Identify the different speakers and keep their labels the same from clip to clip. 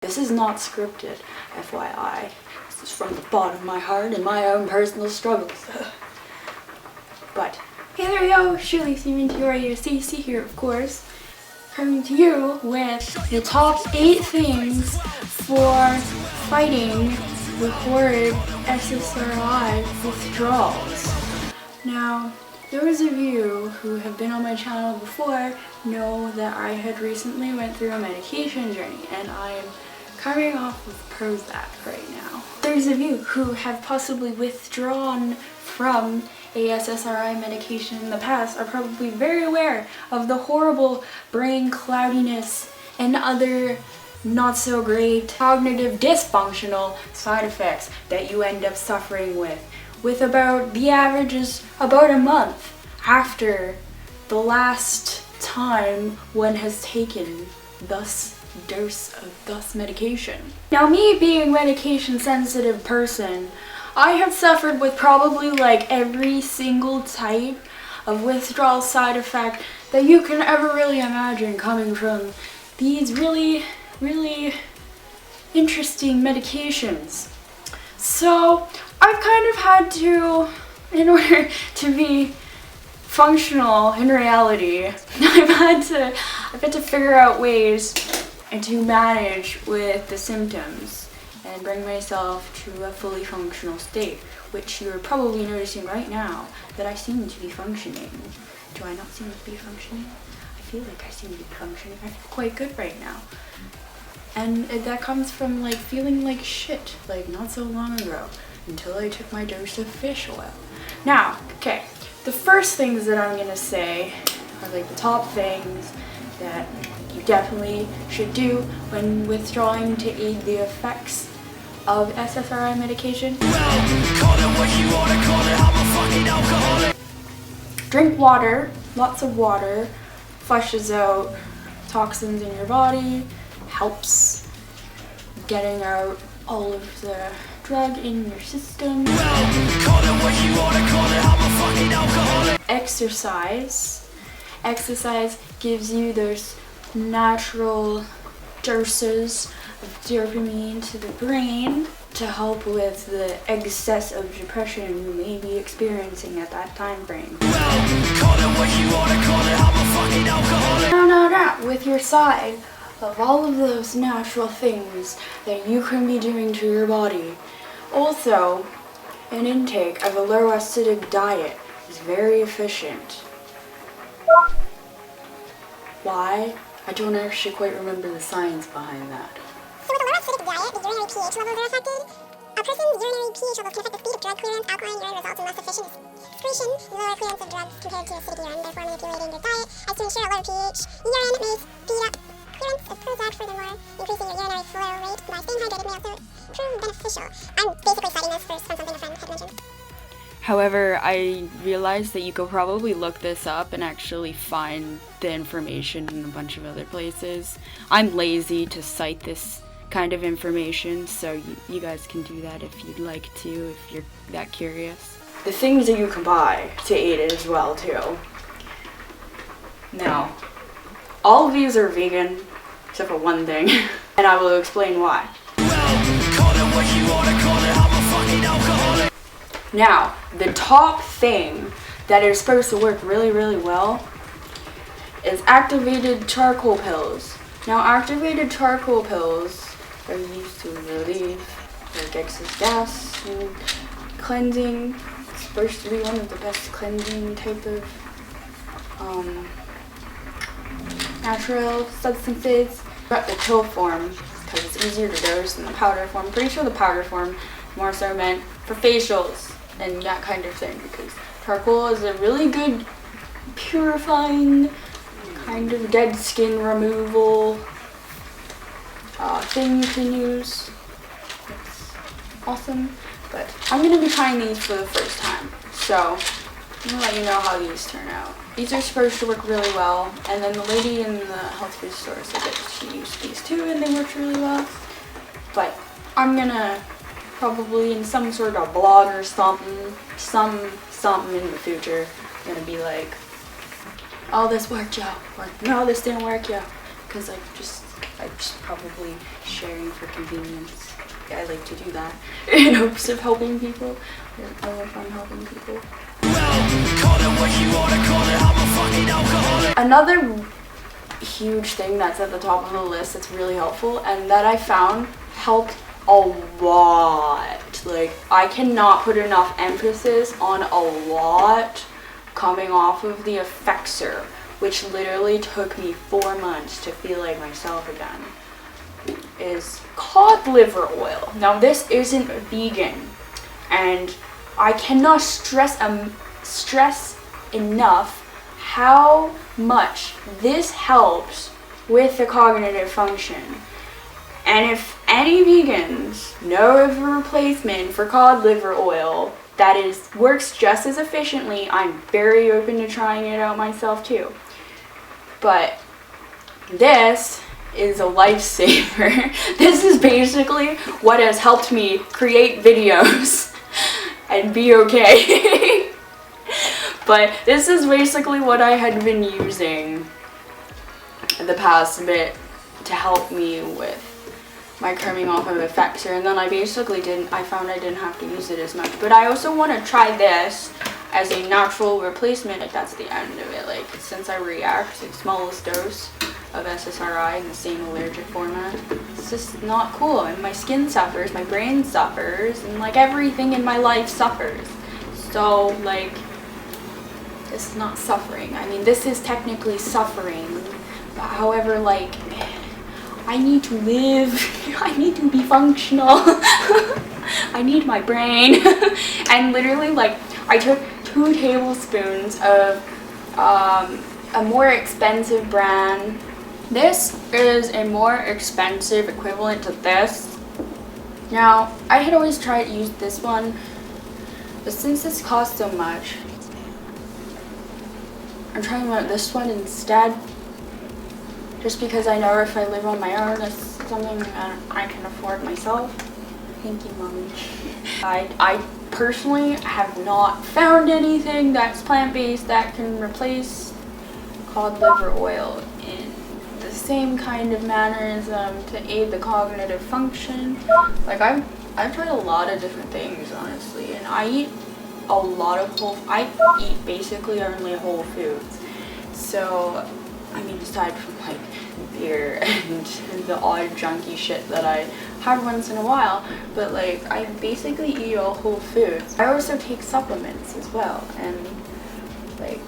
Speaker 1: This is not scripted, FYI. This is from the bottom of my heart and my own personal struggles. But, hey there yo, Shirley Mintyoreos, CC here of course, coming to you with the top 8 things for fighting the horrid SSRI withdrawals. Now, those of you who have been on my channel before know that I had recently went through a medication journey and I'm coming off of Prozac right now. Those of you who have possibly withdrawn from a SSRI medication in the past are probably very aware of the horrible brain cloudiness and other not so great cognitive dysfunctional side effects that you end up suffering with about the average is about a month after the last time one has taken thus dose of thus medication. Now, me being a medication sensitive person, I have suffered with probably like every single type of withdrawal side effect that you can ever really imagine coming from these really interesting medications. So I've kind of had to, in order to be functional in reality, I've had to figure out ways to manage with the symptoms and bring myself to a fully functional state, which you're probably noticing right now that I seem to be functioning. Do I not seem to be functioning? I feel like I seem to be functioning. I feel quite good right now. And that comes from like feeling like shit like not so long ago until I took my dose of fish oil. Now, okay, the first things that I'm gonna say are like the top things that you definitely should do when withdrawing to aid the effects of SSRI medication. Drink water, lots of water, flushes out toxins in your body, helps getting out all of the drug in your system. Exercise gives you those natural doses of dopamine to the brain to help with the excess of depression you may be experiencing at that time frame. Now, with your side of all of those natural things that you can be doing to your body, also an intake of a low acidic diet is very efficient. Why? I don't actually quite remember the science behind that.
Speaker 2: So with a low acidic diet, the urinary pH levels are affected. A person's urinary pH levels can affect the speed of drug clearance. Alkaline urine results in less efficient excretion, lower clearance of drugs compared to acidic urine. Therefore, manipulating your diet as to ensure a lower pH urine may speed up clearance of Prozac. Furthermore, increasing your urinary flow rate by staying hydrated may also prove beneficial. I'm basically citing this from something a friend had mentioned.
Speaker 1: However, I realized that you could probably look this up and actually find the information in a bunch of other places. I'm lazy to cite this kind of information, so you guys can do that if you'd like to, if you're that curious. The things that you can buy to aid it as well, too. Now, all of these are vegan, except for one thing, and I will explain why. Now, the top thing that is supposed to work really well is activated charcoal pills. Now, activated charcoal pills are used to relieve like excess gas and cleansing. It's supposed to be one of the best cleansing type of natural substances. But the pill form, because it's easier to dose than the powder form. I'm pretty sure the powder form is more so meant for facials and that kind of thing, because charcoal is a really good purifying kind of dead skin removal thing you can use. It's awesome, but I'm going to be trying these for the first time, so I'm going to let you know how these turn out. These are supposed to work really well, and then the lady in the health food store said that she used these too and they worked really well, but I'm going to probably in some sort of blog or something in the future, I'm gonna be like, oh, this worked, yo, or no, this didn't work, yo, because like just I'm just probably sharing for convenience. I like to do that in hopes of helping people. I love fun helping people. Another huge thing that's at the top of the list that's really helpful and that I found helped a lot. Like, I cannot put enough emphasis on a lot coming off of the Effexor, which literally took me 4 months to feel like myself again, is cod liver oil. Now, this isn't vegan, and I cannot stress enough how much this helps with the cognitive function. And if any vegans know of a replacement for cod liver oil that works just as efficiently, I'm very open to trying it out myself too. But this is a lifesaver. This is basically what has helped me create videos and be okay. But this is basically what I had been using the past bit to help me with my coming off of Effexor, and then I found I didn't have to use it as much. But I also want to try this as a natural replacement if that's the end of it. Like, since I react to the smallest dose of SSRI in the same allergic format, it's just not cool, and my skin suffers, my brain suffers, and like everything in my life suffers. So like, this is not suffering. I mean, this is technically suffering. However, like, I need to live. I need to be functional. I need my brain. And literally, like, I took 2 tablespoons of a more expensive brand. This is a more expensive equivalent to this. Now, I had always tried to use this one, but since this costs so much, I'm trying out this one instead. Just because I know if I live on my own, it's something that I can afford myself. Thank you, Mommy. I personally have not found anything that's plant-based that can replace cod liver oil in the same kind of mannerism to aid the cognitive function. Like, I've tried a lot of different things, honestly, and I eat a lot of I eat basically only whole foods. So, I mean, aside from like beer and the odd junky shit that I have once in a while, but like, I basically eat all whole foods. I also take supplements as well, and like,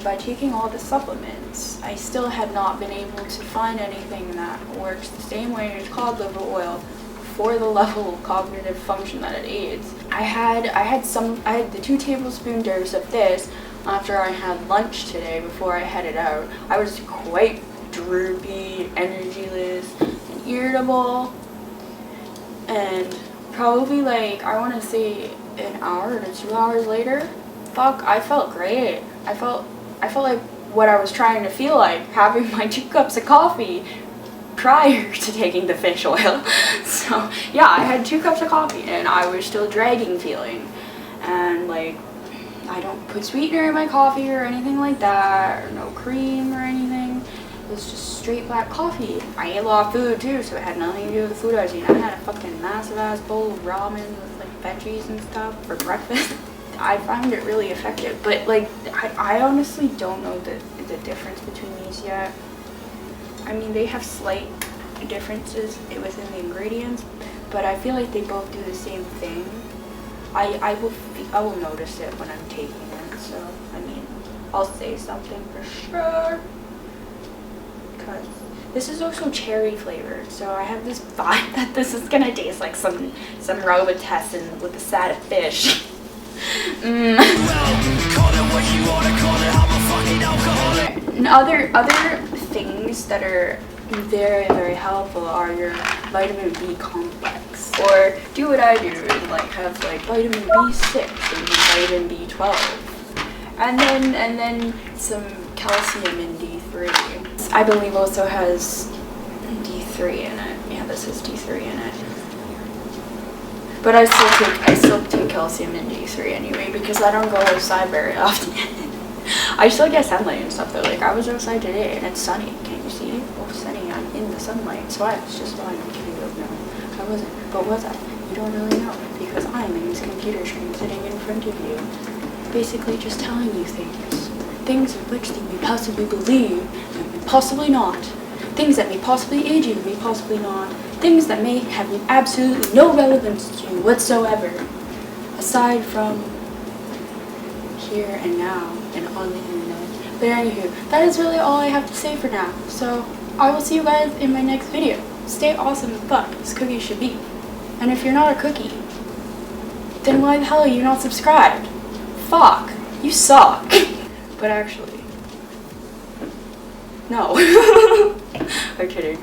Speaker 1: by taking all the supplements, I still had not been able to find anything that works the same way as cod liver oil for the level of cognitive function that it aids. I had the 2 tablespoon dose of this after I had lunch today before I headed out. I was quite droopy, energyless, and irritable, and probably like, I want to say an hour to 2 hours later, fuck, I felt great. I felt like what I was trying to feel like, having my 2 cups of coffee prior to taking the fish oil. So yeah, I had 2 cups of coffee and I was still dragging feeling, and like, I don't put sweetener in my coffee or anything like that, or no cream or anything. It was just straight black coffee. I ate a lot of food too, so it had nothing to do with the food I was eating. I had a fucking massive ass bowl of ramen with like veggies and stuff for breakfast. I found it really effective, but like, I honestly don't know the difference between these yet. I mean, they have slight differences within the ingredients, but I feel like they both do the same thing. I will notice it when I'm taking it, so I mean, I'll say something for sure. Because this is also cherry flavored, so I have this vibe that this is gonna taste like some Robitussin with a side of fish. And other things that are very, very helpful are your vitamin B complex, or do what I do and like have like vitamin B6 and vitamin B12, and then some calcium and D3. I believe also has D3 in it. Yeah, this has D3 in it. But I still take calcium and D3 anyway, because I don't go outside very often. I still get sunlight and stuff though. Like, I was outside today and it's sunny. Can't you see? Oh, sunny. I'm in the the sunlight, so I was just fine. No, I wasn't. But was I? You don't really know, because I'm in this computer screen sitting in front of you, basically just telling you things. Things in which you may possibly believe, and may possibly not. Things that may possibly aid you, may possibly not. Things that may have absolutely no relevance to you whatsoever, aside from here and now and on the internet. But anywho, that is really all I have to say for now. So I will see you guys in my next video. Stay awesome as fuck, as cookies should be. And if you're not a cookie, then why the hell are you not subscribed? Fuck, you suck. But actually, no. I'm kidding.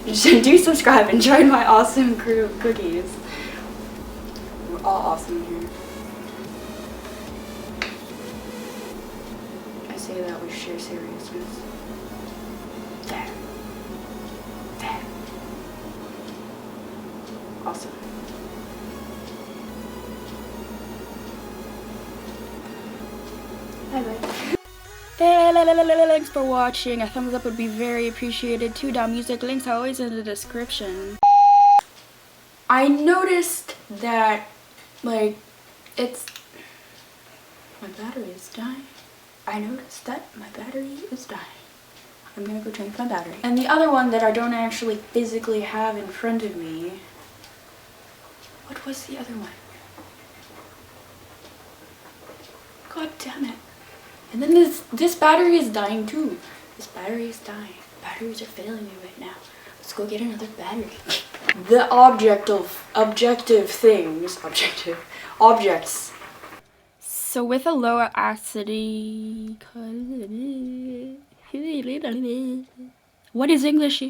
Speaker 1: Just do subscribe and join my awesome crew of cookies. We're all awesome here. I say that with sheer seriousness. There. There. Awesome. Bye bye. Thanks for watching. A thumbs up would be very appreciated. 2 music links are always in the description. I noticed that, like, my battery is dying. I noticed that my battery is dying. I'm gonna go change my battery. And the other one that I don't actually physically have in front of me. What was the other one? God damn it. And then this battery is dying too. This battery is dying. Batteries are failing me right now. Let's go get another battery. The objects. So with a lower acidity, what is English?